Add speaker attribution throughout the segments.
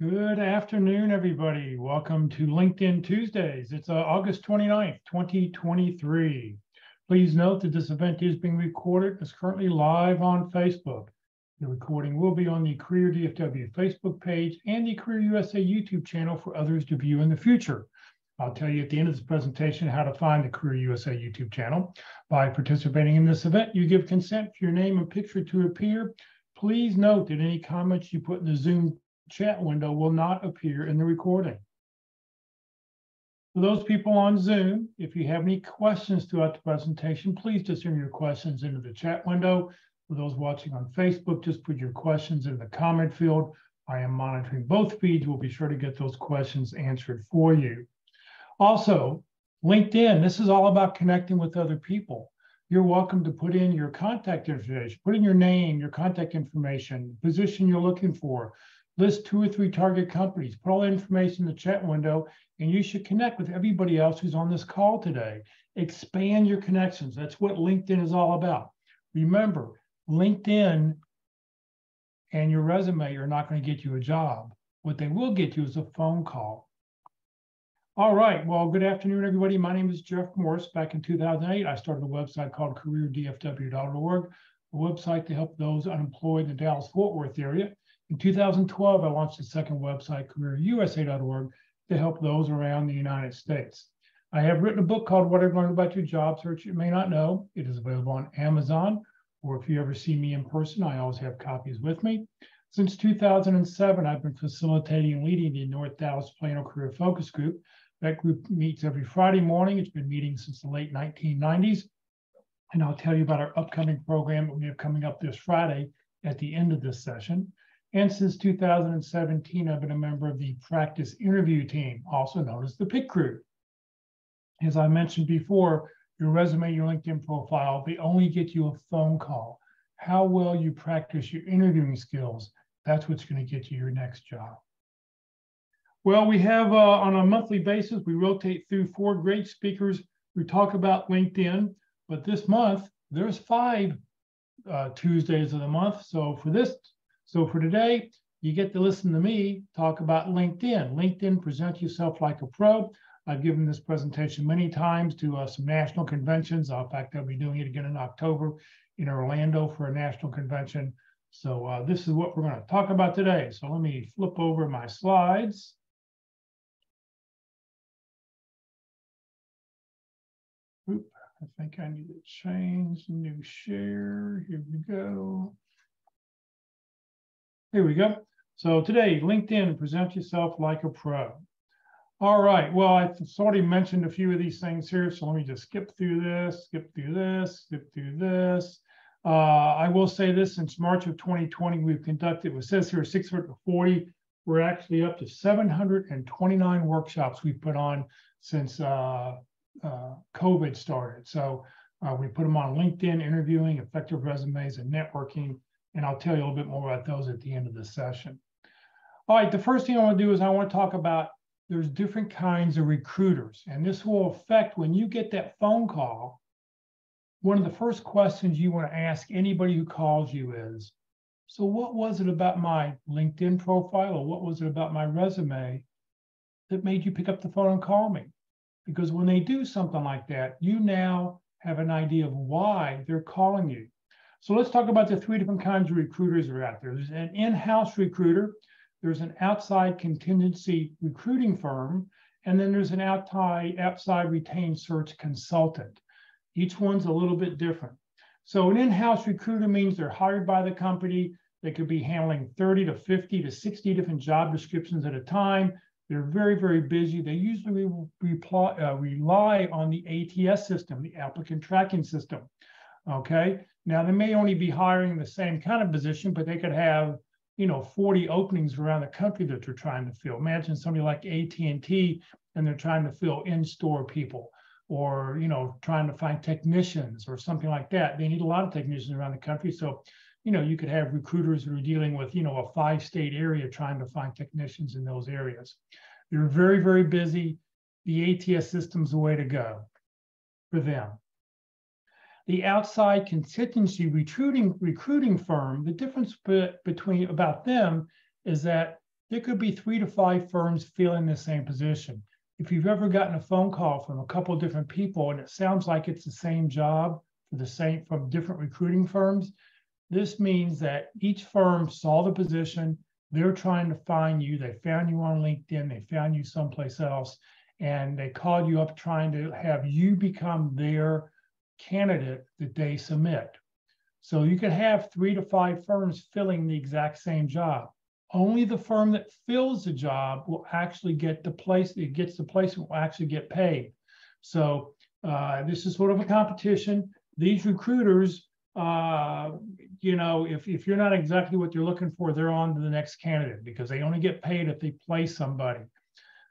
Speaker 1: Good afternoon, everybody. Welcome to LinkedIn Tuesdays. It's August 29th, 2023. Please note that this event is being recorded. It's currently live on Facebook. The recording will be on the Career DFW Facebook page and the Career USA YouTube channel for others to view in the future. I'll tell you at the end of this presentation how to find the Career USA YouTube channel. By participating in this event, you give consent for your name and picture to appear. Please note that any comments you put in the Zoom chat window will not appear in the recording. For those people on Zoom, if you have any questions throughout the presentation, please just enter your questions into the chat window. For those watching on Facebook, just put your questions in the comment field. I am monitoring both feeds. We'll be sure to get those questions answered for you. Also, LinkedIn, this is all about connecting with other people. You're welcome to put in your contact information, put in your name, your contact information, the position you're looking for. List 2 or 3 target companies, put all the information in the chat window, and you should connect with everybody else who's on this call today. Expand your connections. That's what LinkedIn is all about. Remember, LinkedIn and your resume are not going to get you a job. What they will get you is a phone call. All right, well, good afternoon, everybody. My name is Jeff Morris. Back in 2008, I started a website called careerdfw.org, a website to help those unemployed in the Dallas-Fort Worth area. In 2012, I launched a second website, careerusa.org, to help those around the United States. I have written a book called What I've Learned About Your Job Search You May Not Know. It is available on Amazon, or if you ever see me in person, I always have copies with me. Since 2007, I've been facilitating and leading the North Dallas Plano Career Focus Group. That group meets every Friday morning. It's been meeting since the late 1990s. And I'll tell you about our upcoming program that we have coming up this Friday at the end of this session. And since 2017, I've been a member of the Practice Interview Team, also known as the PIT Crew. As I mentioned before, your resume, your LinkedIn profile, they only get you a phone call. How well you practice your interviewing skills, that's what's going to get you your next job. Well, we have on a monthly basis, we rotate through 4 great speakers who talk about LinkedIn, but this month, there's 5 Tuesdays of the month. So for today, you get to listen to me talk about LinkedIn. LinkedIn, present yourself like a pro. I've given this presentation many times to some national conventions. In fact, I'll be doing it again in October in Orlando for a national convention. So this is what we're going to talk about today. So let me flip over my slides. Oop, I think I need to change new share. Here we go. Here we go. So today, LinkedIn, present yourself like a pro. All right, well, I've already mentioned a few of these things here, so let me just skip through this. I will say this, since March of 2020, we've conducted, it says here 640, we're actually up to 729 workshops we've put on since COVID started. So we put them on LinkedIn, interviewing, effective resumes, and networking. And I'll tell you a little bit more about those at the end of the session. All right, the first thing I want to do is I want to talk about there's different kinds of recruiters. And this will affect when you get that phone call. One of the first questions you want to ask anybody who calls you is, so what was it about my LinkedIn profile or what was it about my resume that made you pick up the phone and call me? Because when they do something like that, you now have an idea of why they're calling you. So let's talk about the 3 different kinds of recruiters that are out there. There's an in-house recruiter, there's an outside contingency recruiting firm, and then there's an outside retained search consultant. Each one's a little bit different. So an in-house recruiter means they're hired by the company. They could be handling 30 to 50 to 60 different job descriptions at a time. They're very, very busy. They usually rely on the ATS system, the applicant tracking system. Okay. Now, they may only be hiring the same kind of position, but they could have, 40 openings around the country that they're trying to fill. Imagine somebody like AT&T, and they're trying to fill in-store people, or, trying to find technicians or something like that. They need a lot of technicians around the country. So, you could have recruiters who are dealing with, a 5-state area trying to find technicians in those areas. They're very, very busy. The ATS system's the way to go for them. The outside contingency recruiting firm, the difference between about them is that there could be 3 to 5 firms filling the same position. If you've ever gotten a phone call from a couple of different people and it sounds like it's the same job from different recruiting firms, this means that each firm saw the position, they're trying to find you, they found you on LinkedIn, they found you someplace else, and they called you up trying to have you become their candidate that they submit. So you could have 3 to 5 firms filling the exact same job. Only the firm that fills the job will actually get the place, it gets the placement, will actually get paid. So this is sort of a competition. These recruiters, you know, if you're not exactly what they're looking for, they're on to the next candidate because they only get paid if they place somebody.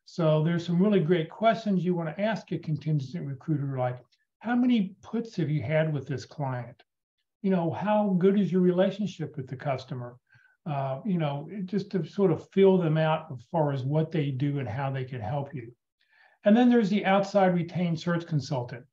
Speaker 1: So there's some really great questions you want to ask a contingent recruiter, like, how many puts have you had with this client? You know, how good is your relationship with the customer? You know, just to sort of fill them out as far as what they do and how they can help you. And then there's the outside retained search consultant.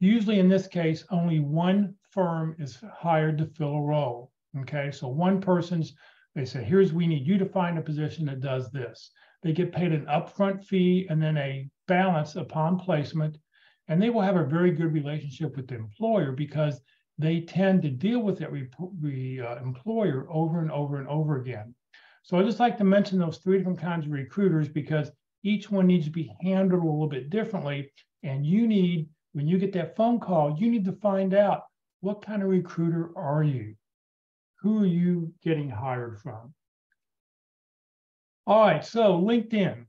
Speaker 1: Usually in this case, only one firm is hired to fill a role. Okay, so one person's, they say, we need you to find a position that does this. They get paid an upfront fee and then a balance upon placement. And they will have a very good relationship with the employer because they tend to deal with that employer over and over and over again. So I just like to mention those 3 different kinds of recruiters because each one needs to be handled a little bit differently. And you need, when you get that phone call, you need to find out, what kind of recruiter are you? Who are you getting hired from? All right, so LinkedIn.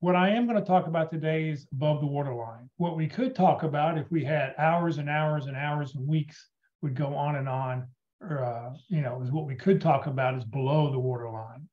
Speaker 1: What I am going to talk about today is above the waterline. What we could talk about if we had hours and hours and hours and weeks would go on and on, or, you know, is what we could talk about is below the waterline.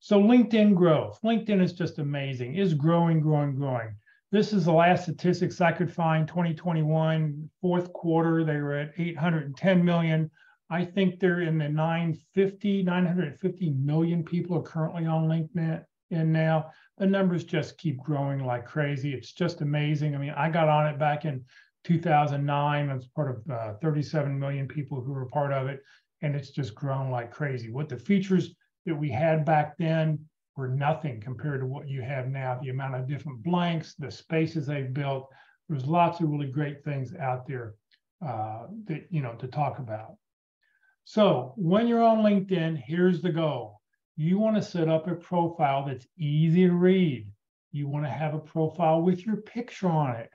Speaker 1: So LinkedIn growth. LinkedIn is just amazing. It's growing, growing, growing. This is the last statistics I could find, 2021, fourth quarter, they were at 810 million. I think they're in the 950 million people are currently on LinkedIn now. The numbers just keep growing like crazy. It's just amazing. I mean, I got on it back in 2009. I was part of 37 million people who were part of it, and it's just grown like crazy. What the features that we had back then were nothing compared to what you have now. The amount of different blanks, the spaces they've built. There's lots of really great things out there that, you know, to talk about. So when you're on LinkedIn, here's the goal. You want to set up a profile that's easy to read. You want to have a profile with your picture on it.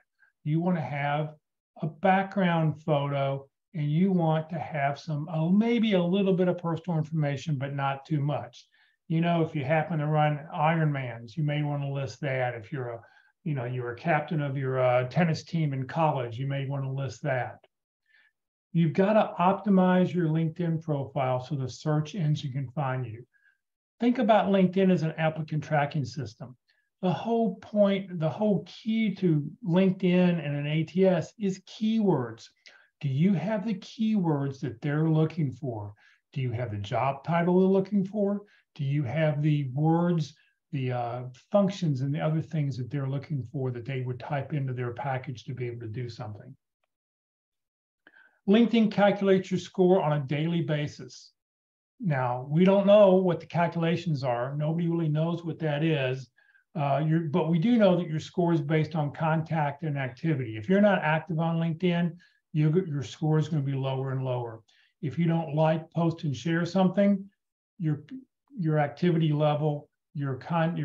Speaker 1: You want to have a background photo, and you want to have some, maybe a little bit of personal information, but not too much. You know, if you happen to run Ironmans, you may want to list that. If you're a, you know, you're a captain of your tennis team in college, you may want to list that. You've got to optimize your LinkedIn profile so the search engine can find you. Think about LinkedIn as an applicant tracking system. The whole point, the whole key to LinkedIn and an ATS is keywords. Do you have the keywords that they're looking for? Do you have the job title they're looking for? Do you have the words, the functions and the other things that they're looking for that they would type into their package to be able to do something? LinkedIn calculates your score on a daily basis. Now, we don't know what the calculations are. Nobody really knows what that is. But we do know that your score is based on contact and activity. If you're not active on LinkedIn, your score is going to be lower and lower. If you don't like, post, and share something, your activity level, your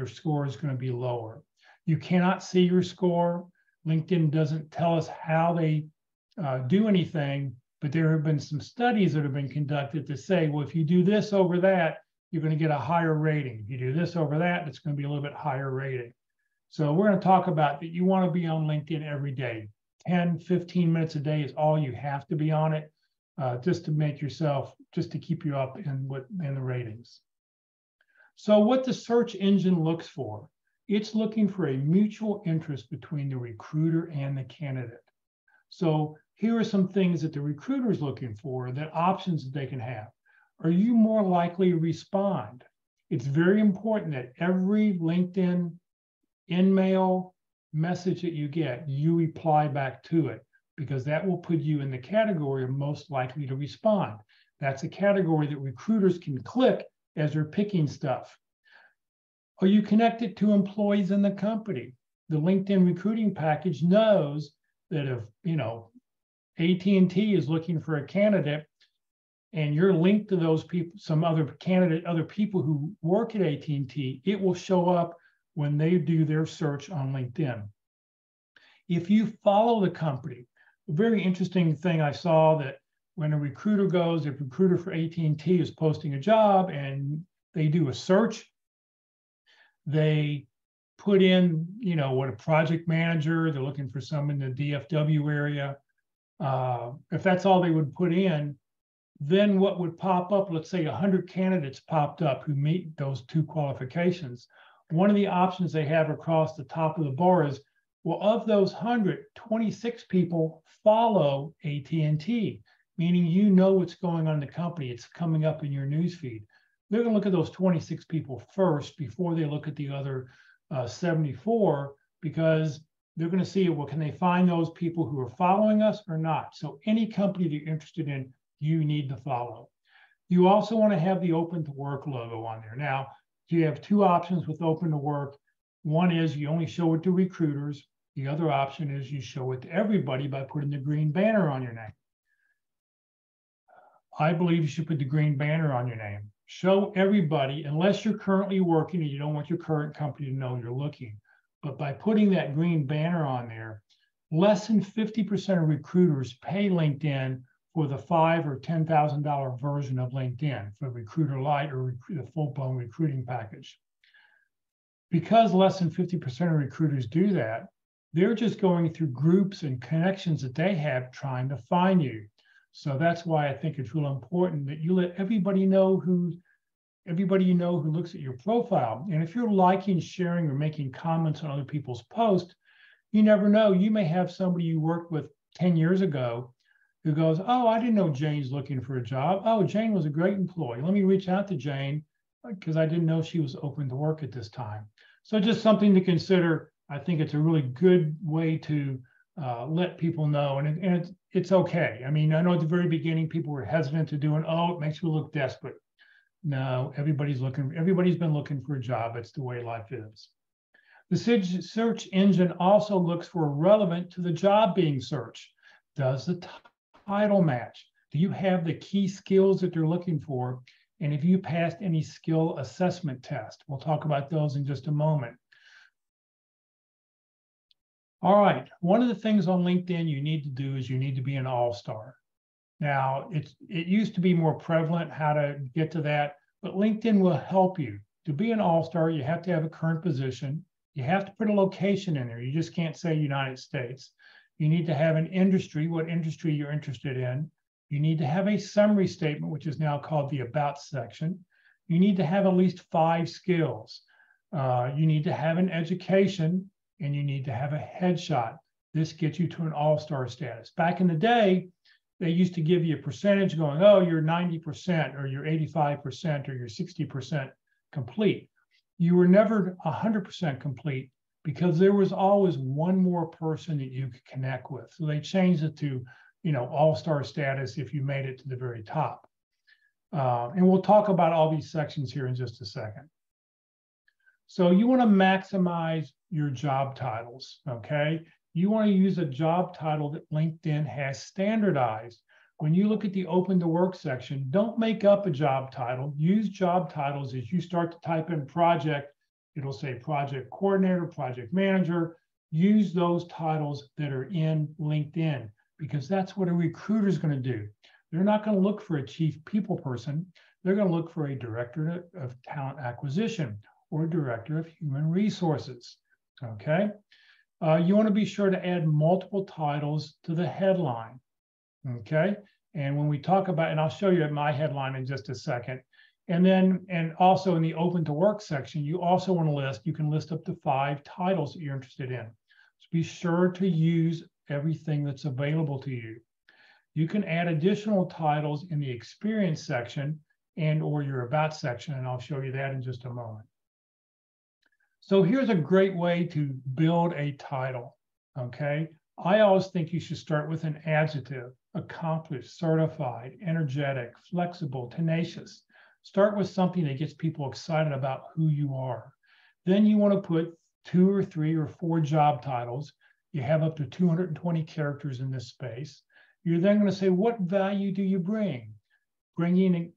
Speaker 1: score is going to be lower. You cannot see your score. LinkedIn doesn't tell us how they do anything, but there have been some studies that have been conducted to say, well, if you do this over that, you're going to get a higher rating. If you do this over that, it's going to be a little bit higher rating. So we're going to talk about that. You want to be on LinkedIn every day. 10, 15 minutes a day is all you have to be on it, just to make yourself, just to keep you up in the ratings. So what the search engine looks for, it's looking for a mutual interest between the recruiter and the candidate. So here are some things that the recruiter is looking for, that options that they can have. Are you more likely to respond? It's very important that every LinkedIn in-mail message that you get, you reply back to it, because that will put you in the category of most likely to respond. That's a category that recruiters can click as they're picking stuff. Are you connected to employees in the company? The LinkedIn recruiting package knows that if, AT&T is looking for a candidate and you're linked to those people, some other people who work at AT&T, it will show up when they do their search on LinkedIn. If you follow the company, a very interesting thing I saw that when a recruiter goes, if a recruiter for AT&T is posting a job and they do a search, they put in, what a project manager, they're looking for someone in the DFW area. If that's all they would put in, then what would pop up, let's say 100 candidates popped up who meet those two qualifications. One of the options they have across the top of the bar is, well, of those 100, 26 people follow AT&T, meaning what's going on in the company. It's coming up in your newsfeed. They're going to look at those 26 people first before they look at the other 74, because they're going to see, well, can they find those people who are following us or not? So any company that you're interested in, you need to follow. You also want to have the Open to Work logo on there. Now, you have two options with Open to Work. One is you only show it to recruiters. The other option is you show it to everybody by putting the green banner on your name. I believe you should put the green banner on your name. Show everybody, unless you're currently working and you don't want your current company to know you're looking. But by putting that green banner on there, less than 50% of recruiters pay LinkedIn for the $5,000 or $10,000 version of LinkedIn, for Recruiter Lite or the full-blown recruiting package. Because less than 50% of recruiters do that, they're just going through groups and connections that they have trying to find you. So that's why I think it's real important that you let everybody know who looks at your profile. And if you're liking, sharing, or making comments on other people's posts, you never know. You may have somebody you worked with 10 years ago who goes, oh, I didn't know Jane's looking for a job. Oh, Jane was a great employee. Let me reach out to Jane because I didn't know she was open to work at this time. So just something to consider. I think it's a really good way to let people know, and it's okay. I mean, I know at the very beginning people were hesitant to do it. Oh, it makes you look desperate. No, everybody's been looking for a job. It's the way life is. The search engine also looks for relevant to the job being searched. Does the title match? Do you have the key skills that they're looking for? And if you passed any skill assessment test, we'll talk about those in just a moment. All right, one of the things on LinkedIn you need to do is you need to be an all-star. Now, it used to be more prevalent how to get to that, but LinkedIn will help you. To be an all-star, you have to have a current position. You have to put a location in there. You just can't say United States. You need to have an industry, what industry you're interested in. You need to have a summary statement, which is now called the About section. You need to have at least 5 skills. You need to have an education, and you need to have a headshot. This gets you to an all-star status. Back in the day, they used to give you a percentage going, oh, you're 90% or you're 85% or you're 60% complete. You were never 100% complete because there was always one more person that you could connect with. So they changed it to, all-star status if you made it to the very top. And we'll talk about all these sections here in just a second. So you want to maximize your job titles, okay? You want to use a job title that LinkedIn has standardized. When you look at the Open to Work section, don't make up a job title. Use job titles as you start to type in project. It'll say project coordinator, project manager. Use those titles that are in LinkedIn because that's what a recruiter is going to do. They're not going to look for a chief people person. They're going to look for a director of talent acquisition or director of human resources, okay? You want to be sure to add multiple titles to the headline, okay? And when we talk about, and I'll show you my headline in just a second, and also in the Open to Work section, you also want to you can list up to 5 titles that you're interested in. So be sure to use everything that's available to you. You can add additional titles in the experience section and or your about section, and I'll show you that in just a moment. So here's a great way to build a title, okay? I always think you should start with an adjective: accomplished, certified, energetic, flexible, tenacious. Start with something that gets people excited about who you are. Then you want to put 2 or 3 or 4 job titles. You have up to 220 characters in this space. You're then going to say, what value do you bring? Bringing,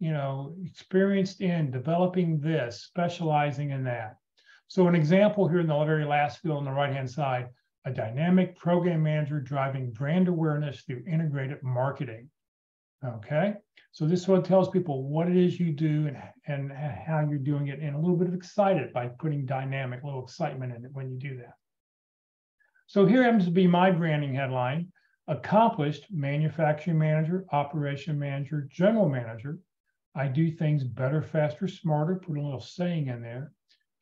Speaker 1: experienced in developing this, specializing in that. So an example here in the very last field on the right-hand side, a dynamic program manager driving brand awareness through integrated marketing. Okay, so this one tells people what it is you do and how you're doing it, and a little bit of excited by putting dynamic, little excitement in it when you do that. So here happens to be my branding headline: accomplished manufacturing manager, operation manager, general manager. I do things better, faster, smarter, put a little saying in there.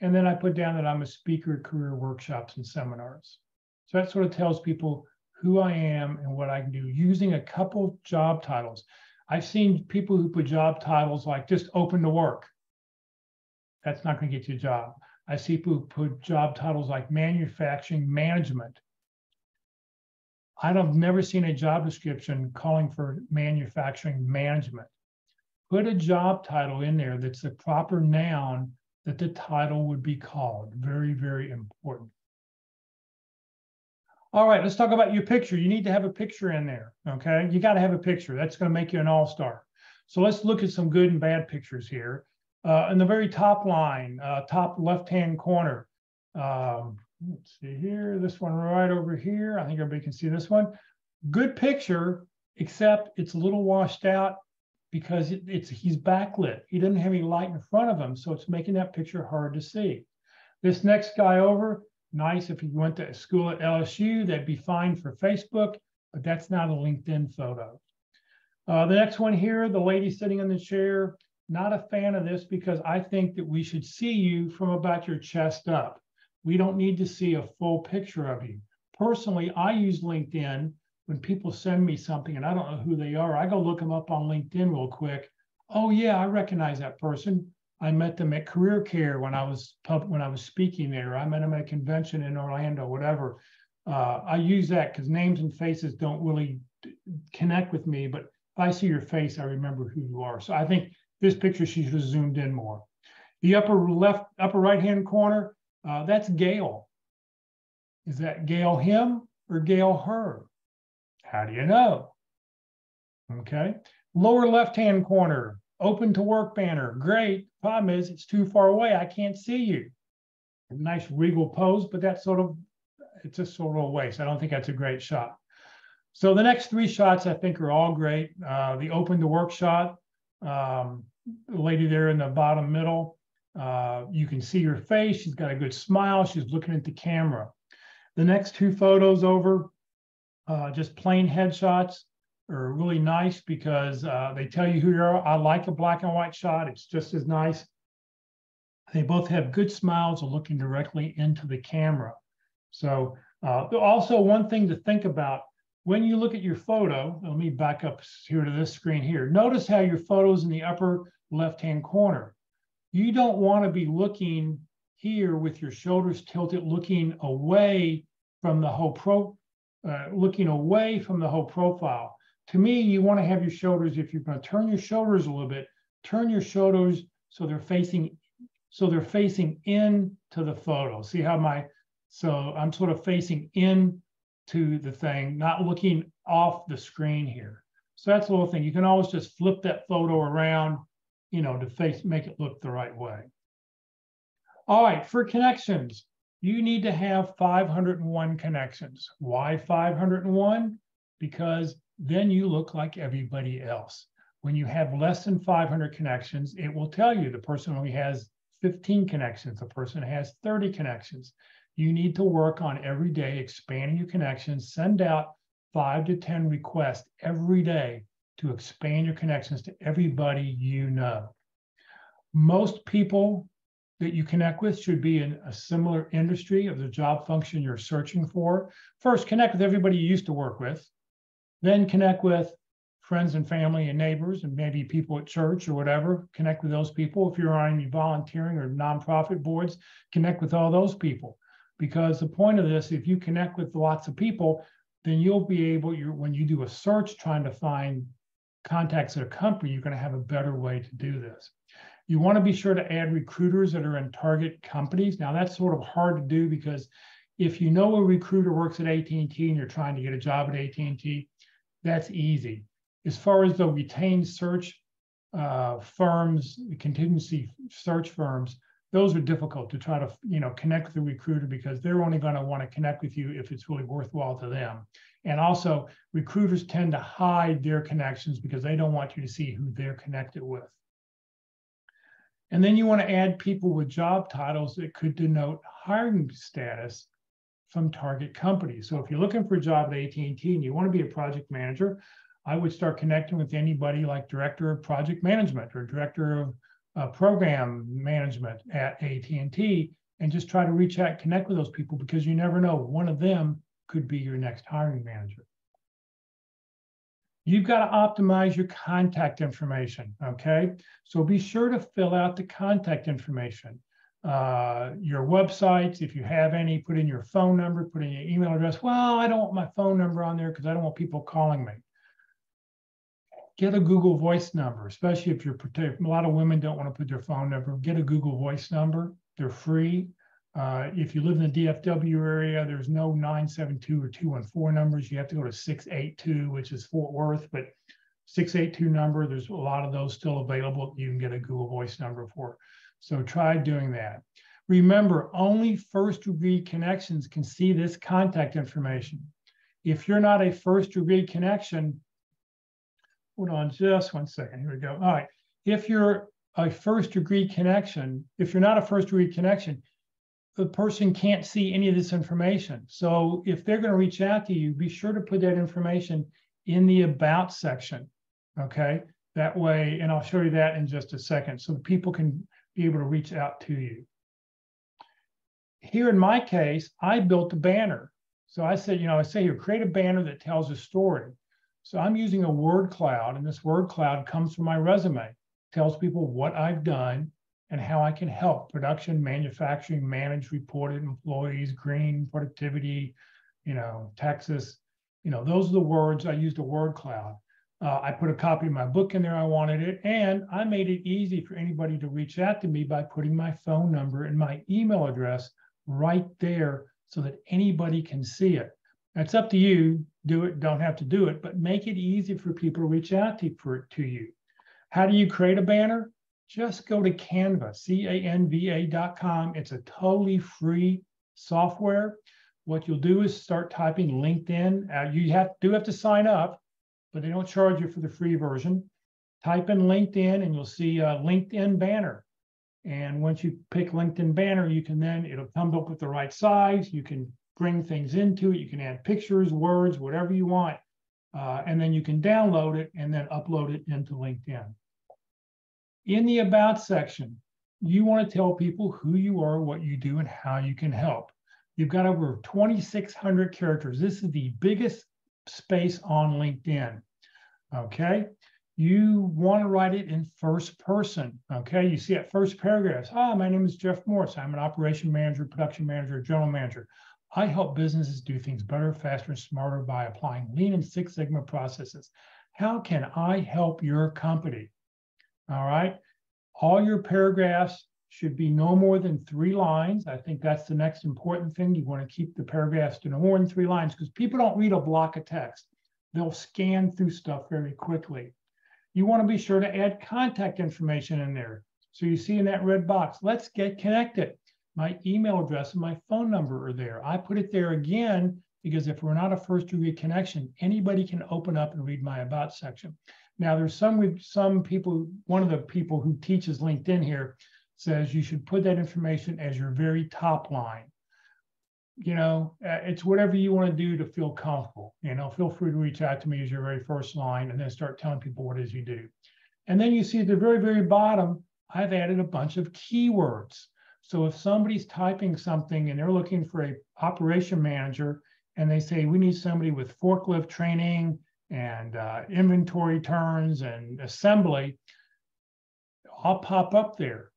Speaker 1: And then I put down that I'm a speaker at career workshops and seminars. So that sort of tells people who I am and what I can do using a couple of job titles. I've seen people who put job titles like just open to work. That's not going to get you a job. I see people who put job titles like manufacturing management. I've never seen a job description calling for manufacturing management. Put a job title in there that's the proper noun that the title would be called. Very, very important. All right, let's talk about your picture. You need to have a picture in there, okay? You got to have a picture. That's going to make you an all-star. So let's look at some good and bad pictures here. In the very top line, top left-hand corner, let's see here, this one right over here. I think everybody can see this one. Good picture, except it's a little washed out because he's backlit. He doesn't have any light in front of him, so it's making that picture hard to see. This next guy over, nice if you went to school at LSU, that'd be fine for Facebook, but that's not a LinkedIn photo. The next one here, the lady sitting in the chair, not a fan of this because I think that we should see you from about your chest up. We don't need to see a full picture of you. Personally, I use LinkedIn when people send me something and I don't know who they are. I go look them up on LinkedIn real quick. Oh yeah, I recognize that person. I met them at Career Care when I was speaking there. I met them at a convention in Orlando, whatever. I use that because names and faces don't really connect with me, but if I see your face, I remember who you are. So I think this picture, she should have zoomed in more. The upper right-hand corner, that's Gail. Is that Gail him or Gail her? How do you know? Okay. Lower left-hand corner, open to work banner. Great. Problem is, it's too far away. I can't see you. A nice regal pose, but that's it's just sort of a waste. I don't think that's a great shot. So the next 3 shots I think are all great. The open to work shot, the lady there in the bottom middle, you can see her face. She's got a good smile. She's looking at the camera. The next 2 photos over, just plain headshots, are really nice because they tell you who you are. I like a black and white shot. It's just as nice. They both have good smiles and looking directly into the camera. So also one thing to think about when you look at your photo, let me back up here to this screen here. Notice how your photo's in the upper left-hand corner. You don't want to be looking here with your shoulders tilted, looking away from the whole profile. To me, you want to have your shoulders, if you're going to turn your shoulders a little bit, turn your shoulders so they're facing into the photo. See how so I'm sort of facing in to the thing, not looking off the screen here. So that's a little thing. You can always just flip that photo around, to make it look the right way. All right, for connections, you need to have 501 connections. Why 501? Because then you look like everybody else. When you have less than 500 connections, it will tell you the person only has 15 connections, the person has 30 connections. You need to work on every day expanding your connections. Send out 5 to 10 requests every day to expand your connections to everybody you know. Most people that you connect with should be in a similar industry of the job function you're searching for. First, connect with everybody you used to work with. Then connect with friends and family and neighbors and maybe people at church or whatever. Connect with those people. If you're on any volunteering or nonprofit boards, connect with all those people. Because the point of this, if you connect with lots of people, then you'll be able, when you do a search trying to find contacts at a company, you're going to have a better way to do this. You want to be sure to add recruiters that are in target companies. Now that's sort of hard to do because if you know a recruiter works at AT&T and you're trying to get a job at AT&T, that's easy. As far as the retained search firms, contingency search firms, those are difficult to try to connect with the recruiter because they're only going to want to connect with you if it's really worthwhile to them. And also, recruiters tend to hide their connections because they don't want you to see who they're connected with. And then you want to add people with job titles that could denote hiring status from target companies. So if you're looking for a job at AT&T and you want to be a project manager, I would start connecting with anybody like director of project management or director of program management at AT&T, and just try to reach out, connect with those people, because you never know, one of them could be your next hiring manager. You've got to optimize your contact information, okay? So be sure to fill out the contact information. Your websites, if you have any, put in your phone number, put in your email address. Well, I don't want my phone number on there because I don't want people calling me. Get a Google Voice number, especially if you're, a lot of women don't want to put their phone number. Get a Google Voice number. They're free. If you live in the DFW area, there's no 972 or 214 numbers. You have to go to 682, which is Fort Worth, but 682 number, there's a lot of those still available. You can get a Google Voice number for. So try doing that. Remember, only first-degree connections can see this contact information. If you're not a first-degree connection, hold on just one second. Here we go. All right. If you're a first-degree connection, if you're not a first-degree connection, the person can't see any of this information. So if they're going to reach out to you, be sure to put that information in the About section, okay? That way, and I'll show you that in just a second, so people can be able to reach out to you. Here in my case, I built a banner. So I said, I say here, create a banner that tells a story. So I'm using a word cloud, and this word cloud comes from my resume. It tells people what I've done and how I can help production, manufacturing, manage, reported employees, green, productivity, Texas. Those are the words. I used a word cloud. I put a copy of my book in there. I wanted it. And I made it easy for anybody to reach out to me by putting my phone number and my email address right there so that anybody can see it. It's up to you. Do it, don't have to do it, but make it easy for people to reach out to you. How do you create a banner? Just go to Canva, canva.com. It's a totally free software. What you'll do is start typing LinkedIn. You do have to sign up, but they don't charge you for the free version. Type in LinkedIn and you'll see a LinkedIn banner. And once you pick LinkedIn banner, it'll come up with the right size. You can bring things into it. You can add pictures, words, whatever you want. And then you can download it and then upload it into LinkedIn. In the About section, you want to tell people who you are, what you do, and how you can help. You've got over 2,600 characters. This is the biggest space on LinkedIn, okay? You want to write it in first person, okay? You see that first paragraph. My name is Jeff Morris. I'm an operation manager, production manager, general manager. I help businesses do things better, faster, and smarter by applying Lean and Six Sigma processes. How can I help your company? All right. All your paragraphs should be no more than 3 lines. I think that's the next important thing. You want to keep the paragraphs to no more than 3 lines because people don't read a block of text. They'll scan through stuff very quickly. You want to be sure to add contact information in there. So you see in that red box, let's get connected. My email address and my phone number are there. I put it there again because if we're not a first-degree connection, anybody can open up and read my About section. Now, there's some people, one of the people who teaches LinkedIn here says you should put that information as your very top line. It's whatever you want to do to feel comfortable. Feel free to reach out to me as your very first line and then start telling people what it is you do. And then you see at the very, very bottom, I've added a bunch of keywords. So if somebody's typing something and they're looking for an operation manager and they say, we need somebody with forklift training and inventory turns and assembly, I'll pop up there.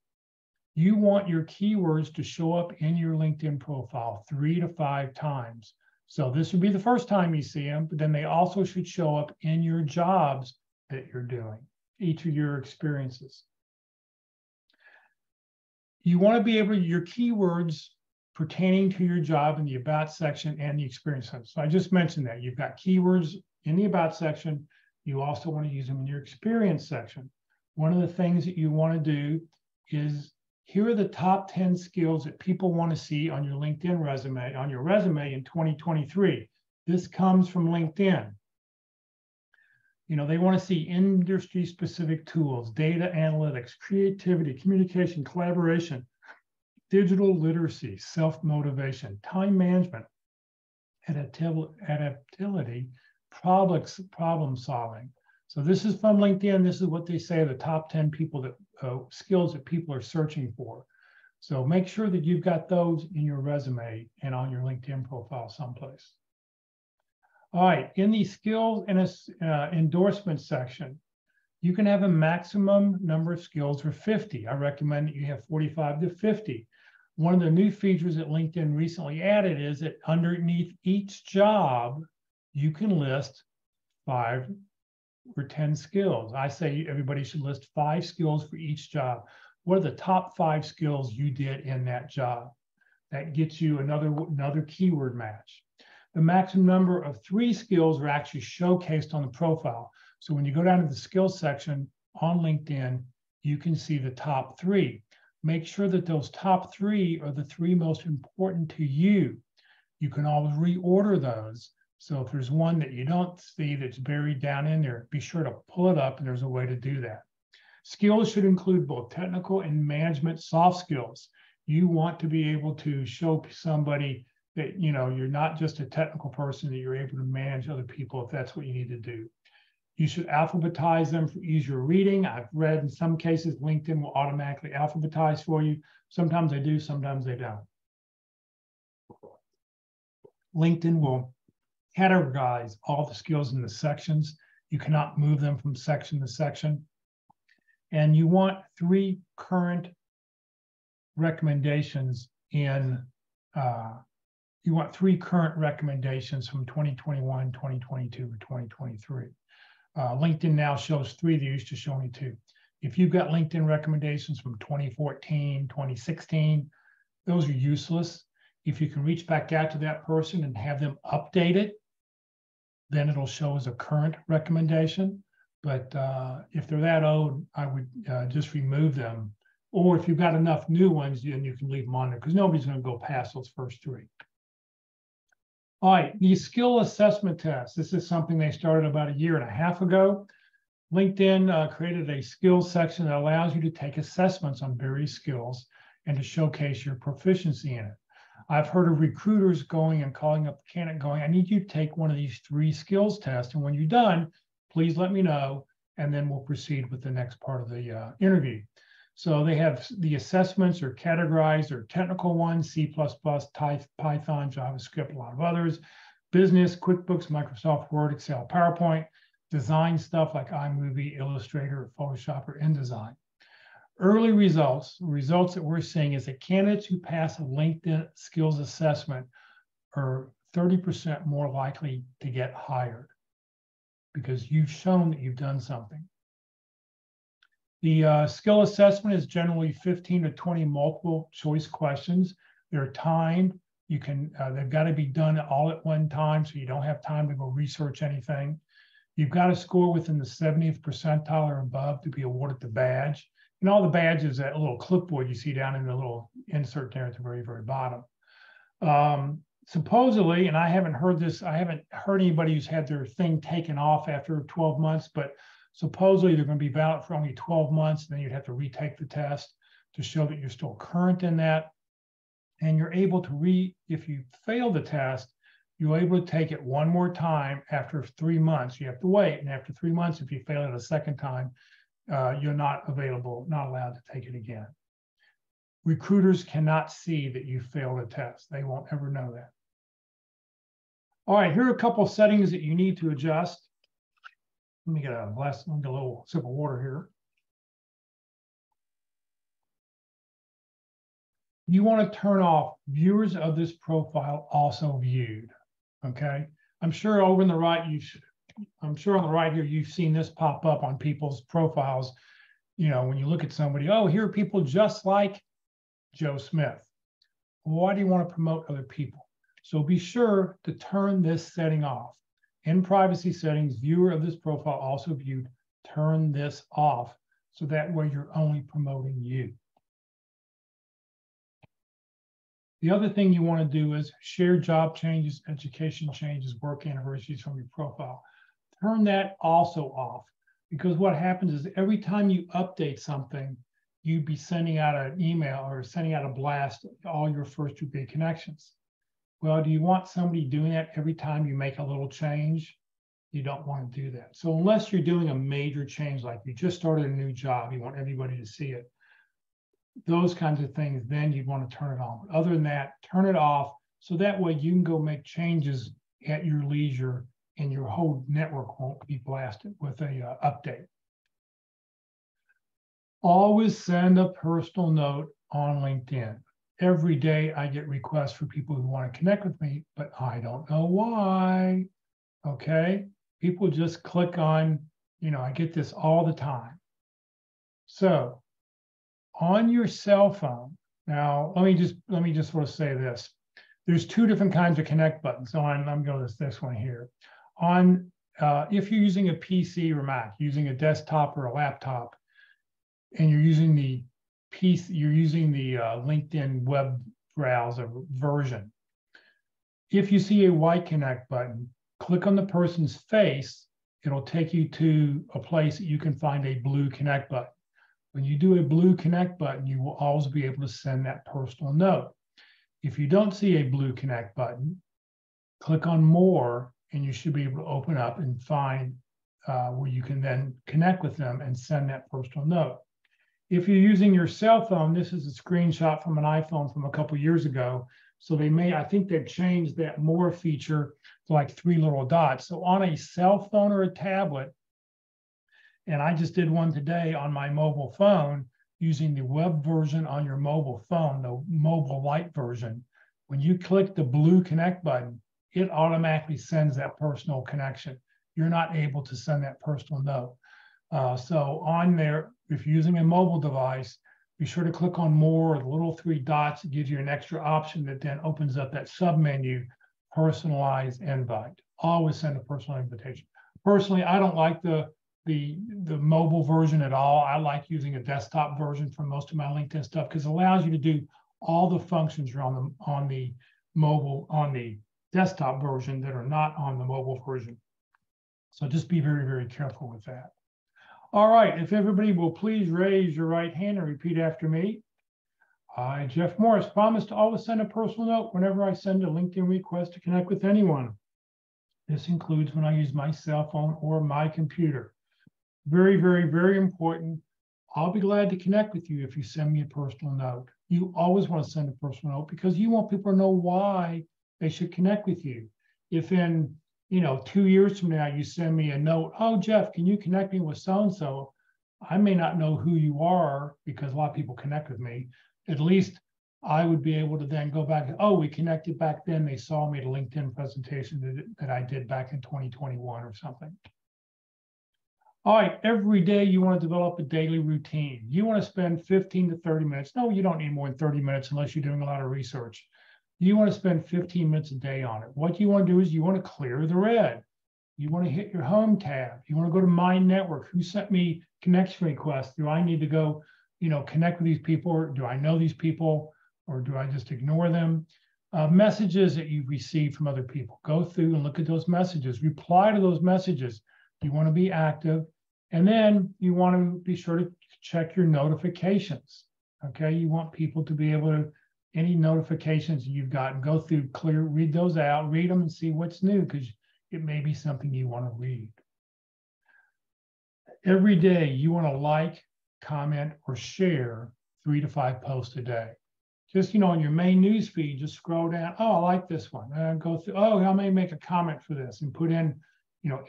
Speaker 1: You want your keywords to show up in your LinkedIn profile 3 to 5 times. So this would be the first time you see them, but then they also should show up in your jobs that you're doing, each of your experiences. You want to be able to, your keywords pertaining to your job in the About section and the Experience section. So I just mentioned that. You've got keywords in the About section. You also want to use them in your Experience section. One of the things that you want to do is, here are the top 10 skills that people want to see on your LinkedIn resume, on your resume in 2023. This comes from LinkedIn. You know, they want to see industry-specific tools, data analytics, creativity, communication, collaboration, digital literacy, self-motivation, time management, adaptability, problem solving. So this is from LinkedIn. This is what they say are the top 10 people that skills that people are searching for. So make sure that you've got those in your resume and on your LinkedIn profile someplace. All right, in the skills and endorsement section, you can have a maximum number of skills for 50. I recommend that you have 45 to 50. One of the new features that LinkedIn recently added is that underneath each job, you can list 5 or 10 skills. I say everybody should list 5 skills for each job. What are the top 5 skills you did in that job? That gets you another keyword match. The maximum number of 3 skills are actually showcased on the profile. So when you go down to the skills section on LinkedIn, you can see the top 3. Make sure that those top 3 are the 3 most important to you. You can always reorder those. So if there's one that you don't see that's buried down in there, be sure to pull it up, and there's a way to do that. Skills should include both technical and management soft skills. You want to be able to show somebody that, you know, you're not just a technical person, that you're able to manage other people if that's what you need to do. You should alphabetize them for easier reading. I've read in some cases LinkedIn will automatically alphabetize for you. Sometimes they do, sometimes they don't. LinkedIn will categorize all the skills in the sections. You cannot move them from section to section. And you want 3 current recommendations in, you want 3 current recommendations from 2021, 2022, or 2023. LinkedIn now shows 3, they used to show only 2. If you've got LinkedIn recommendations from 2014, 2016, those are useless. If you can reach back out to that person and have them update it, then it'll show as a current recommendation. But if they're that old, I would just remove them. Or if you've got enough new ones, then you can leave them on there, because nobody's going to go past those first 3. All right, the skill assessment test. This is something they started about 1.5 years ago. LinkedIn created a skills section that allows you to take assessments on various skills and to showcase your proficiency in it. I've heard of recruiters going and calling up the candidate going, I need you to take one of these 3 skills tests. And when you're done, please let me know, and then we'll proceed with the next part of the interview. So they have the assessments are categorized, or technical ones, C++, Python, JavaScript, a lot of others, business, QuickBooks, Microsoft Word, Excel, PowerPoint, design stuff like iMovie, Illustrator, Photoshop, or InDesign. Early results that we're seeing is that candidates who pass a LinkedIn skills assessment are 30% more likely to get hired, because you've shown that you've done something. The skill assessment is generally 15 to 20 multiple choice questions. They're timed. You can, they've got to be done all at one time, so you don't have time to go research anything. You've got to score within the 70th percentile or above to be awarded the badge. And all the badges, that little clipboard you see down in the little insert there at the very, very bottom. Supposedly, and I haven't heard this, I haven't heard anybody who's had their thing taken off after 12 months, but supposedly they're going to be valid for only 12 months, and then you'd have to retake the test to show that you're still current in that. And you're able to if you fail the test, you're able to take it one more time after 3 months. You have to wait, and after 3 months, if you fail it a second time, you're not allowed to take it again. Recruiters cannot see that you failed a test. They won't ever know that. All right, here are a couple of settings that you need to adjust. Let me get a glass, let me get a little sip of water here. You want to turn off viewers of this profile also viewed. Okay, I'm sure over on the right I'm sure on the right here you've seen this pop up on people's profiles. You know, when you look at somebody, oh, here are people just like Joe Smith. Why do you want to promote other people? So be sure to turn this setting off. In privacy settings, viewer of this profile also viewed, turn this off so that way you're only promoting you. The other thing you want to do is share job changes, education changes, work anniversaries from your profile. Turn that also off, because what happens is every time you update something, you'd be sending out an email or sending out a blast to all your first 2 big connections. Well, do you want somebody doing that every time you make a little change? You don't want to do that. So unless you're doing a major change, like you just started a new job, you want everybody to see it, those kinds of things, then you'd want to turn it on. But other than that, turn it off so that way you can go make changes at your leisure and your whole network won't be blasted with a update. Always send a personal note on LinkedIn. Every day I get requests for people who want to connect with me, but I don't know why. Okay, people just click on, I get this all the time. So on your cell phone, now let me just sort of say this. There's 2 different kinds of connect buttons. I'm going to this one here. If you're using a PC or Mac, using a desktop or a laptop, and you're using the LinkedIn web browser version, if you see a white connect button, click on the person's face. It'll take you to a place that you can find a blue connect button. When you do a blue connect button, you will always be able to send that personal note. If you don't see a blue connect button, click on more, and you should be able to open up and find where you can then connect with them and send that personal note. If you're using your cell phone, this is a screenshot from an iPhone from a couple of years ago. So I think they've changed that more feature to like 3 little dots. So on a cell phone or a tablet, and I just did one today on my mobile phone using the web version on your mobile phone, the mobile light version. When you click the blue connect button, it automatically sends that personal connection. You're not able to send that personal note. So on there, if you're using a mobile device, be sure to click on more, the little 3 dots. It gives you an extra option that then opens up that submenu, personalized invite. Always send a personal invitation. Personally, I don't like the mobile version at all. I like using a desktop version for most of my LinkedIn stuff because it allows you to do all the functions on the desktop version that are not on the mobile version. So just be very, very careful with that. All right, if everybody will please raise your right hand and repeat after me. I, Jeff Morris, promise to always send a personal note whenever I send a LinkedIn request to connect with anyone. This includes when I use my cell phone or my computer. Very, very, very important. I'll be glad to connect with you if you send me a personal note. You always want to send a personal note because you want people to know why they should connect with you. If in 2 years from now you send me a note, oh, Jeff, can you connect me with so-and-so? I may not know who you are because a lot of people connect with me. At least I would be able to then go back, oh, we connected back then. They saw me at a LinkedIn presentation that I did back in 2021 or something. All right, every day you want to develop a daily routine. You want to spend 15 to 30 minutes. No, you don't need more than 30 minutes unless you're doing a lot of research. You want to spend 15 minutes a day on it. What you want to do is you want to clear the red. You want to hit your home tab. You want to go to My Network. Who sent me connection requests? Do I need to go, connect with these people? Or do I know these people? Or do I just ignore them? Messages that you've received from other people. Go through and look at those messages. Reply to those messages. You want to be active. And then you want to be sure to check your notifications. Okay, you want people to be able to, any notifications you've gotten, go through, read those out, read them and see what's new, because it may be something you want to read. Every day you want to like, comment, or share 3 to 5 posts a day. Just, on your main news feed, just scroll down. Oh, I like this one. And go through, oh, I may make a comment for this and put in,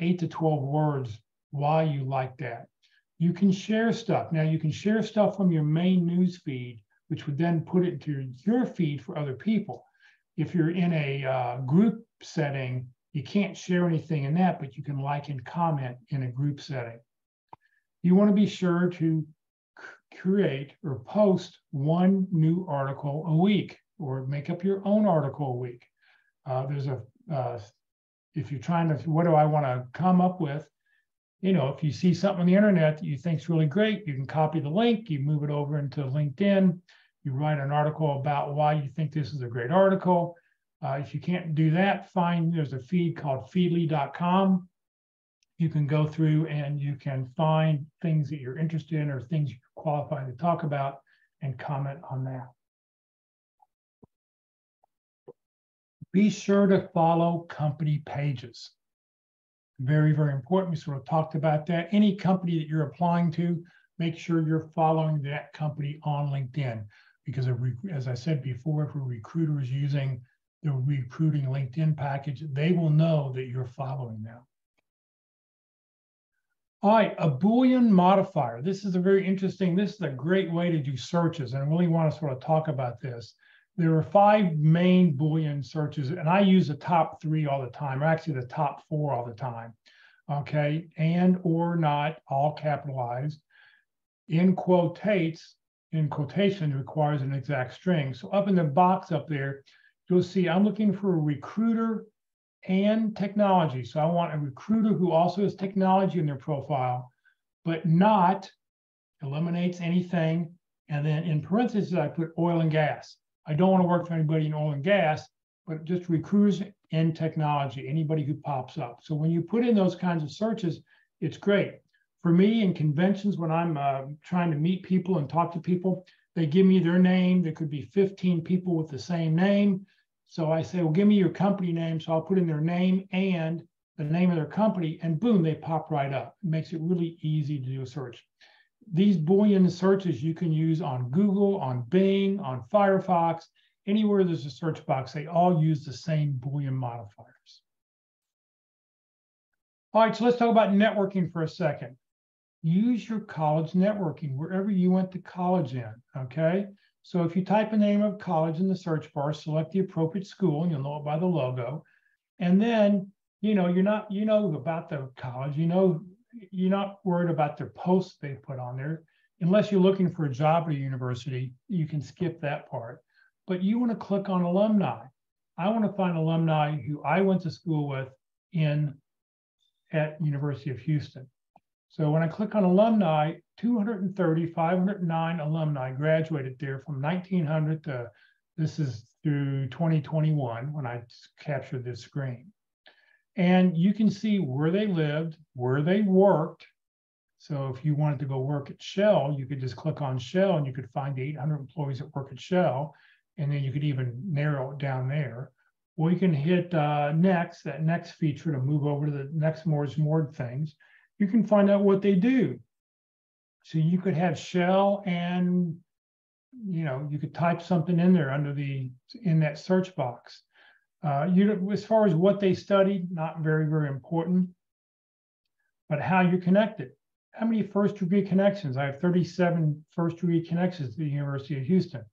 Speaker 1: 8 to 12 words why you like that. You can share stuff. Now you can share stuff from your main news feed, which would then put it into your feed for other people. If you're in a group setting, you can't share anything in that, but you can like and comment in a group setting. You want to be sure to create or post one new article a week, or make up your own article a week. If you're trying to, what do I want to come up with? You know, if you see something on the internet that you think is really great, you can copy the link, you move it over into LinkedIn, you write an article about why you think this is a great article. If you can't do that, there's a feed called feedly.com. You can go through and you can find things that you're interested in or things you're qualified to talk about and comment on that. Be sure to follow company pages. Very, very important. We sort of talked about that. Any company that you're applying to, make sure you're following that company on LinkedIn. Because as I said before, if a recruiter is using the recruiting LinkedIn package, they will know that you're following them. All right, a Boolean modifier. This is a great way to do searches, and I really want to sort of talk about this. There are 5 main Boolean searches, and I use the top 3 all the time, or actually the top 4 all the time. Okay, and or not, all capitalized. In quotation requires an exact string. So up in the box up there, you'll see I'm looking for a recruiter and technology. So I want a recruiter who also has technology in their profile, but not eliminates anything. And then in parentheses, I put oil and gas. I don't want to work for anybody in oil and gas, but just recruiters in technology, anybody who pops up. So when you put in those kinds of searches, it's great. For me, in conventions, when I'm trying to meet people and talk to people, they give me their name. There could be 15 people with the same name. So I say, well, give me your company name. So I'll put in their name and the name of their company, and boom, they pop right up. It makes it really easy to do a search. These Boolean searches you can use on Google, on Bing, on Firefox, anywhere there's a search box, they all use the same Boolean modifiers. All right, so let's talk about networking for a second. Use your college networking wherever you went to college in, okay? So if you type a name of college in the search bar, select the appropriate school, and you'll know it by the logo. And then, you know about the college, you're not worried about their posts they put on there. Unless you're looking for a job at a university, you can skip that part. But you want to click on alumni. I want to find alumni who I went to school with at University of Houston. So when I click on alumni, 509 alumni graduated there from 1900 to, this is through 2021 when I captured this screen. And you can see where they lived, where they worked. So if you wanted to go work at Shell, you could just click on Shell and you could find the 800 employees that work at Shell. And then you could even narrow it down there. Or you can hit next, that next feature to move over to the next more things. You can find out what they do. So you could have Shell and, you could type something in there in that search box. As far as what they studied, not very, very important, but how you're connected. How many first degree connections? I have 37 first degree connections to the University of Houston.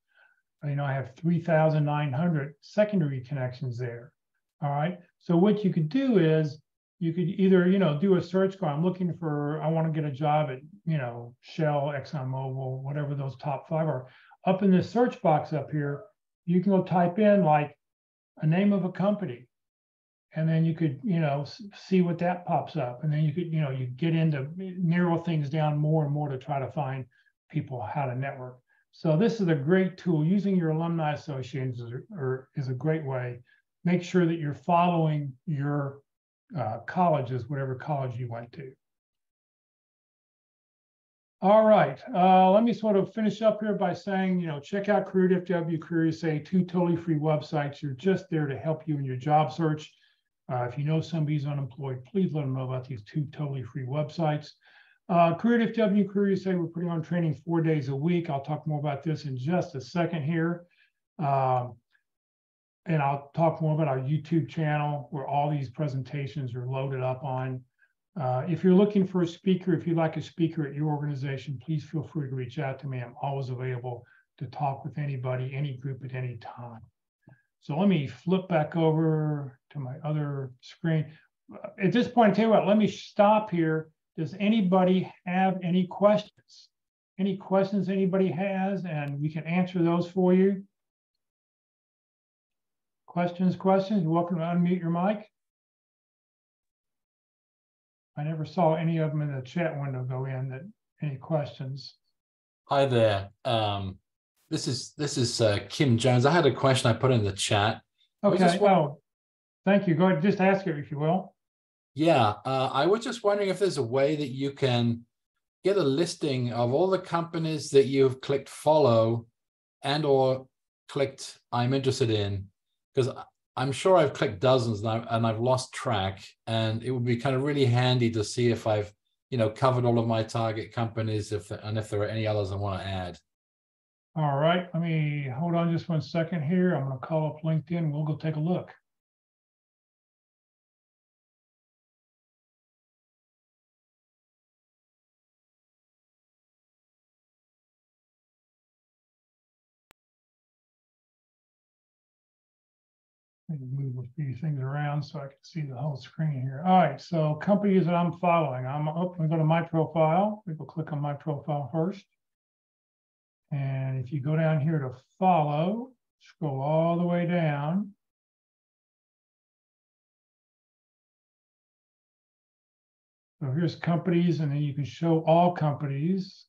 Speaker 1: I have 3,900 secondary connections there. All right. So what you could do is you could either, do a search. I want to get a job at, Shell, ExxonMobil, whatever those top 5 are. Up in this search box up here, you can go type in like a name of a company, and then you could, see what that pops up. And then you could, you get into narrow things down more and more to try to find people how to network. So this is a great tool. Using your alumni associations is a great way. Make sure that you're following your colleges, whatever college you went to. All right, let me sort of finish up here by saying, check out CareerFW, CareerUSA, 2 totally free websites. You're just there to help you in your job search. If you know somebody's unemployed, please let them know about these 2 totally free websites. CareerFW, CareerUSA, we're putting on training 4 days a week. I'll talk more about this in just a second here. And I'll talk more about our YouTube channel where all these presentations are loaded up on. If you're looking for a speaker, if you'd like a speaker at your organization, please feel free to reach out to me. I'm always available to talk with anybody, any group at any time. So let me flip back over to my other screen. At this point, I tell you what, let me stop here. Does anybody have any questions? any questions anybody has, and we can answer those for you. Questions? You're welcome to unmute your mic. I never saw any of them in the chat window go in. That any questions?
Speaker 2: Hi there. This is Kim Jones. I had a question I put in the chat.
Speaker 1: Okay. Oh, thank you. Go ahead. Just ask it if you will. Yeah.
Speaker 2: I was just wondering if there's a way that you can get a listing of all the companies that you've clicked follow and or clicked I'm interested in, because I'm sure I've clicked dozens and I've lost track, and it would be kind of really handy to see if I've covered all of my target companies, if there are any others I want to add.
Speaker 1: All right, let me hold on just 1 second here. I'm going to call up LinkedIn. We'll go take a look. Move a few things around so I can see the whole screen here. All right, so companies that I'm following. I'm going to go to my profile. We will click on my profile first. And if you go down here to follow, scroll all the way down. So here's companies, and then you can show all companies.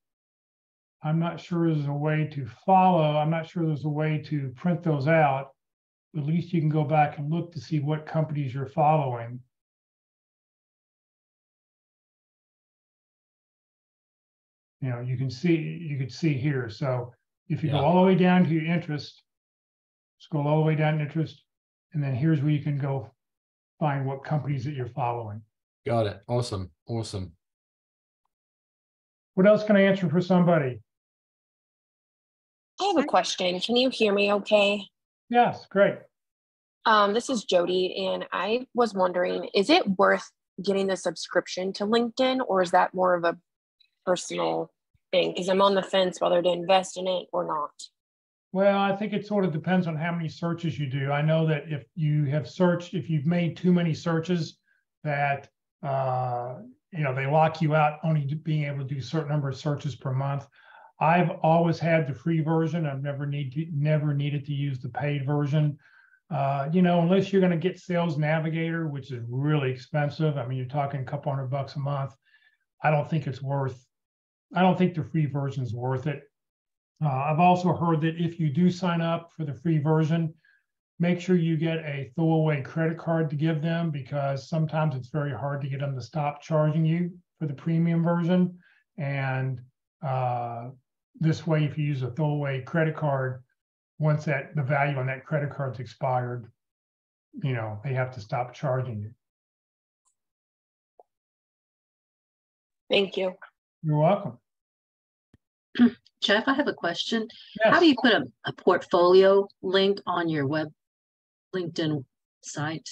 Speaker 1: I'm not sure there's a way to follow. I'm not sure there's a way to print those out. At least you can go back and look to see what companies you're following. You can see here. So if you go all the way down to your interest, scroll all the way down to interest, and then here's where you can go find what companies that you're following.
Speaker 2: Got it. Awesome. Awesome.
Speaker 1: What else can I answer for somebody?
Speaker 3: I have a question. Can you hear me okay?
Speaker 1: Yes, great.
Speaker 3: This is Jody, and I was wondering, is it worth getting the subscription to LinkedIn, or is that more of a personal thing? Because I'm on the fence whether to invest in it or not.
Speaker 1: Well, I think it sort of depends on how many searches you do. I know that if you've made too many searches, that they lock you out only being able to do a certain number of searches per month. I've always had the free version. I've never needed to use the paid version. Unless you're going to get Sales Navigator, which is really expensive. I mean, you're talking a couple $100 a month. I don't think the free version is worth it. I've also heard that if you do sign up for the free version, make sure you get a throwaway credit card to give them, because sometimes it's very hard to get them to stop charging you for the premium version. And this way, if you use a throwaway credit card, once the value on that credit card's expired, they have to stop charging you.
Speaker 3: Thank you.
Speaker 1: You're welcome.
Speaker 4: Jeff, I have a question.
Speaker 1: Yes.
Speaker 4: How do you put a portfolio link on your LinkedIn site?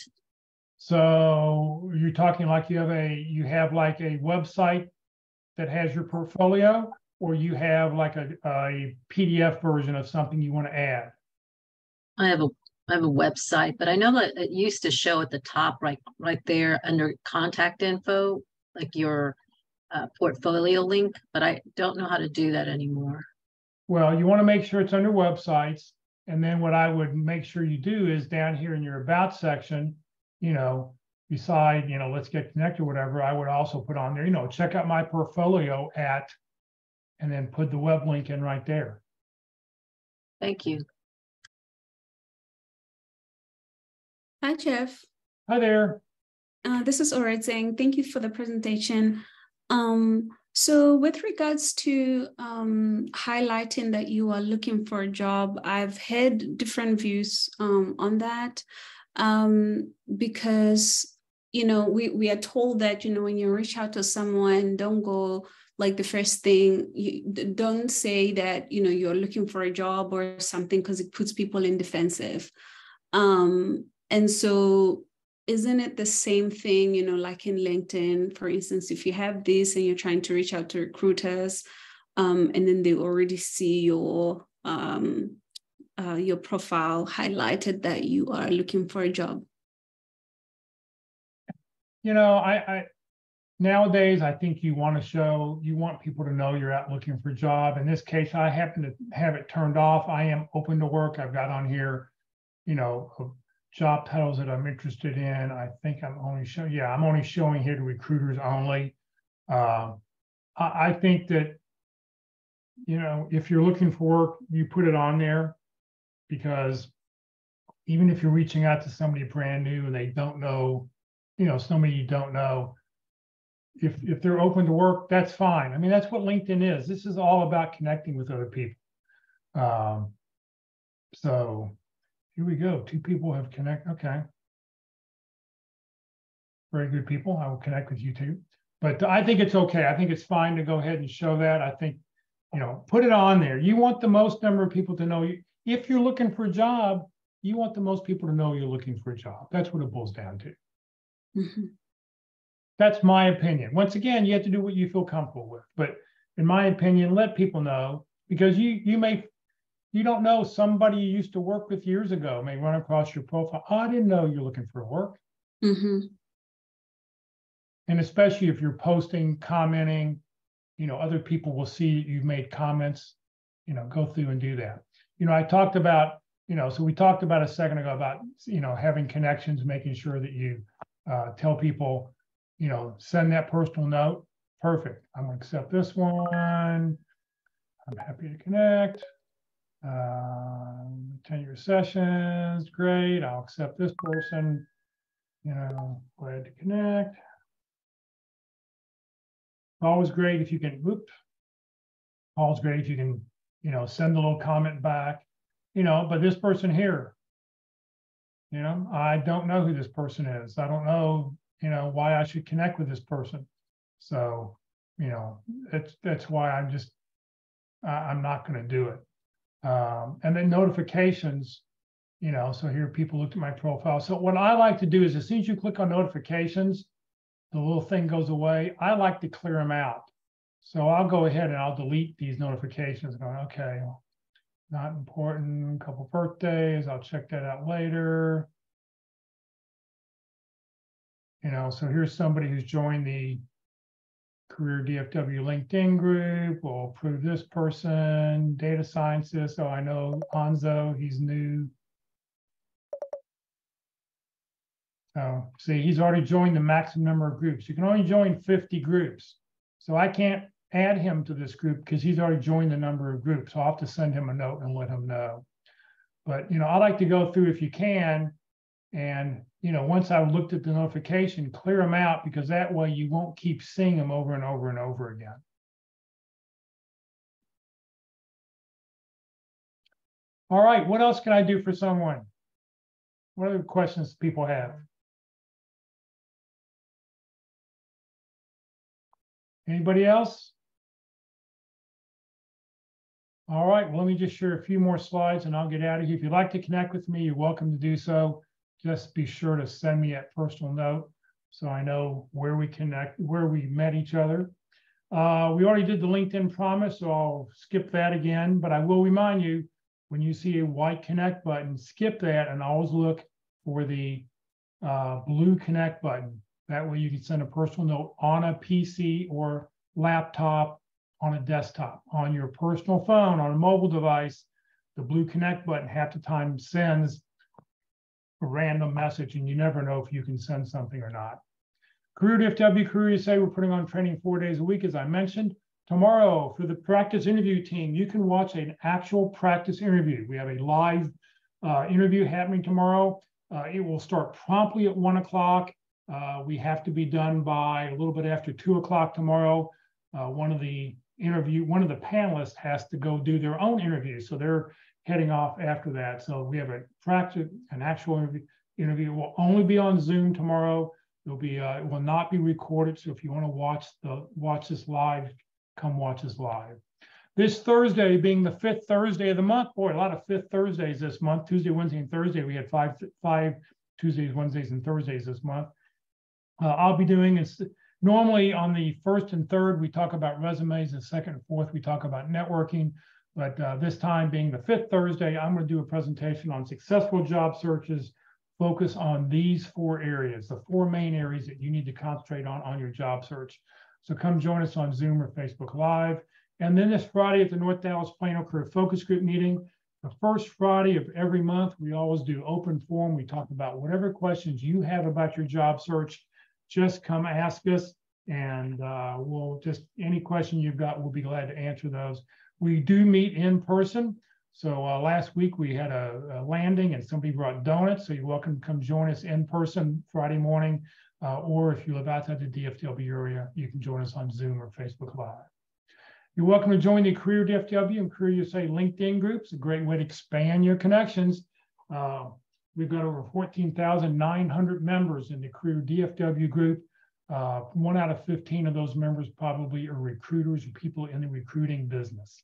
Speaker 1: So you're talking like you have like a website that has your portfolio, or you have like a PDF version of something you want to add?
Speaker 4: I have a website, but I know that it used to show at the top, right there under contact info, like your portfolio link, but I don't know how to do that anymore.
Speaker 1: Well, you want to make sure it's under websites. And then what I would make sure you do is down here in your about section, beside, let's get connected or whatever, I would also put on there, check out my portfolio at, and then put the web link in right there.
Speaker 4: Thank you.
Speaker 5: Hi, Jeff.
Speaker 1: Hi there.
Speaker 5: This is Ored saying thank you for the presentation. So with regards to highlighting that you are looking for a job, I've had different views on that because, we are told that, when you reach out to someone, don't go like the first thing, don't say that, you're looking for a job or something, because it puts people in defensive. And so isn't it the same thing, like in LinkedIn, for instance, if you have this and you're trying to reach out to recruiters and then they already see your profile highlighted that you are looking for a job?
Speaker 1: nowadays, I think you want people to know you're out looking for a job. In this case, I happen to have it turned off. I am open to work. I've got on here, job titles that I'm interested in. I think I'm only showing here to recruiters only. I think that, if you're looking for work, you put it on there, because even if you're reaching out to somebody brand new and they don't know, somebody you don't know, if they're open to work, that's fine. I mean, that's what LinkedIn is. This is all about connecting with other people. So here we go. 2 people have connected. Okay. Very good people. I will connect with you too. But I think it's okay. I think it's fine to go ahead and show that. I think, put it on there. You want the most number of people to know you. If you're looking for a job, you want the most people to know you're looking for a job. That's what it boils down to.
Speaker 5: Mm-hmm.
Speaker 1: That's my opinion. Once again, you have to do what you feel comfortable with. But in my opinion, let people know, because you don't know, somebody you used to work with years ago may run across your profile. Oh, I didn't know you're looking for work.
Speaker 5: Mm-hmm.
Speaker 1: And especially if you're posting, commenting, other people will see you've made comments, go through and do that. I talked about, so we talked about a second ago about, having connections, making sure that you tell people, send that personal note. Perfect. I'm going to accept this one. I'm happy to connect. 10-year sessions. Great. I'll accept this person. Glad to connect. Always great if you can, always great if you can, send a little comment back, but this person here, I don't know who this person is. I don't know, why I should connect with this person. So, that's why I'm not going to do it. And then notifications, so here people looked at my profile. So what I like to do is, as soon as you click on notifications, the little thing goes away. I like to clear them out. So I'll go ahead and I'll delete these notifications, going, okay, not important, couple birthdays, I'll check that out later. So here's somebody who's joined the Career DFW LinkedIn group. We'll approve this person, data scientist. So I know Anzo, he's new. So see, he's already joined the maximum number of groups. You can only join 50 groups. So I can't add him to this group because he's already joined the number of groups. So I'll have to send him a note and let him know. But, I like to go through if you can. And, once I've looked at the notification, clear them out, because that way you won't keep seeing them over and over and over again. All right, what else can I do for someone? What other questions do people have? Anybody else? All right, well, let me just share a few more slides and I'll get out of here. If you'd like to connect with me, you're welcome to do so. Just be sure to send me a personal note so I know where we met each other. We already did the LinkedIn promise, so I'll skip that again, but I will remind you, when you see a white connect button, skip that and always look for the blue connect button. That way you can send a personal note on a PC or laptop, on a desktop, on your personal phone, on a mobile device. The blue connect button half the time sends a random message, and you never know if you can send something or not. Career DFW, Career USA, we're putting on training 4 days a week, as I mentioned. Tomorrow, for the practice interview team, you can watch an actual practice interview. We have a live interview happening tomorrow. It will start promptly at 1 o'clock. We have to be done by a little bit after 2 o'clock tomorrow. One of the panelists has to go do their own interview, so they're heading off after that. So we have an actual interview. It will only be on Zoom tomorrow. It will not be recorded. So if you want to watch this live, come watch us live. This Thursday being the 5th Thursday of the month. Boy, a lot of 5th Thursdays this month. Tuesday, Wednesday, and Thursday. We had five Tuesdays, Wednesdays, and Thursdays this month. I'll be doing is normally on the 1st and 3rd, we talk about resumes, and 2nd and 4th, we talk about networking. But this time being the 5th Thursday, I'm going to do a presentation on successful job searches focus on these 4 areas, the 4 main areas that you need to concentrate on your job search. So come join us on Zoom or Facebook Live. And then this Friday at the North Dallas Plano Career Focus Group meeting, the first Friday of every month, we always do open forum. We talk about whatever questions you have about your job search. Just come ask us, and we'll just, any question you've got, we'll be glad to answer those. We do meet in person. So last week we had a landing and somebody brought donuts. So you're welcome to come join us in person Friday morning. Or if you live outside the DFW area, you can join us on Zoom or Facebook Live. You're welcome to join the Career DFW and Career USA LinkedIn groups. A great way to expand your connections. We've got over 14,900 members in the Career DFW group. 1 out of 15 of those members probably are recruiters or people in the recruiting business.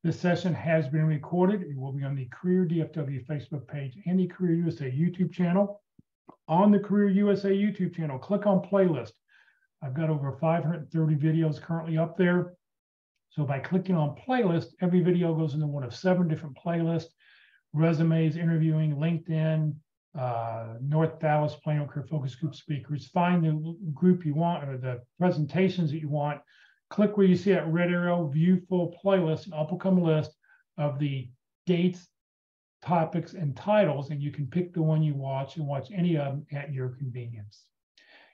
Speaker 1: This session has been recorded. It will be on the Career DFW Facebook page and the Career USA YouTube channel. On the Career USA YouTube channel, click on playlist. I've got over 530 videos currently up there. So by clicking on playlist, every video goes into one of 7 different playlists: resumes, interviewing, LinkedIn, North Dallas Plano Career Focus Group speakers. Find the group you want or the presentations that you want. Click where you see that red arrow, view full playlist, and up will come a list of the dates, topics, and titles, and you can pick the one you watch and watch any of them at your convenience.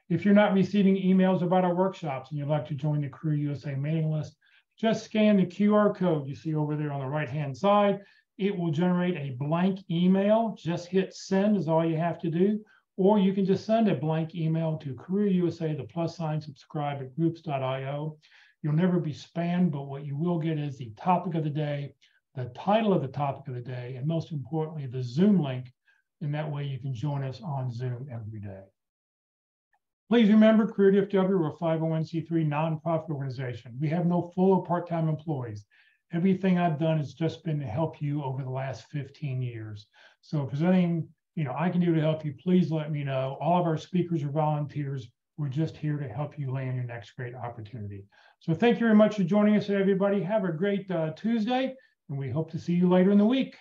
Speaker 1: If you're not receiving emails about our workshops and you'd like to join the Career USA mailing list, just scan the QR code you see over there on the right-hand side. It will generate a blank email. Just hit send is all you have to do. Or you can just send a blank email to Career USA, the +sign, subscribe at groups.io. You'll never be spammed, but what you will get is the topic of the day, the title of the topic of the day, and most importantly, the Zoom link. And that way you can join us on Zoom every day. Please remember, Career DFW, we're a 501c3 nonprofit organization. We have no full or part-time employees. Everything I've done has just been to help you over the last 15 years. So if there's anything I can do to help you, please let me know. All of our speakers are volunteers. We're just here to help you land your next great opportunity. So thank you very much for joining us, everybody. Have a great Tuesday, and we hope to see you later in the week.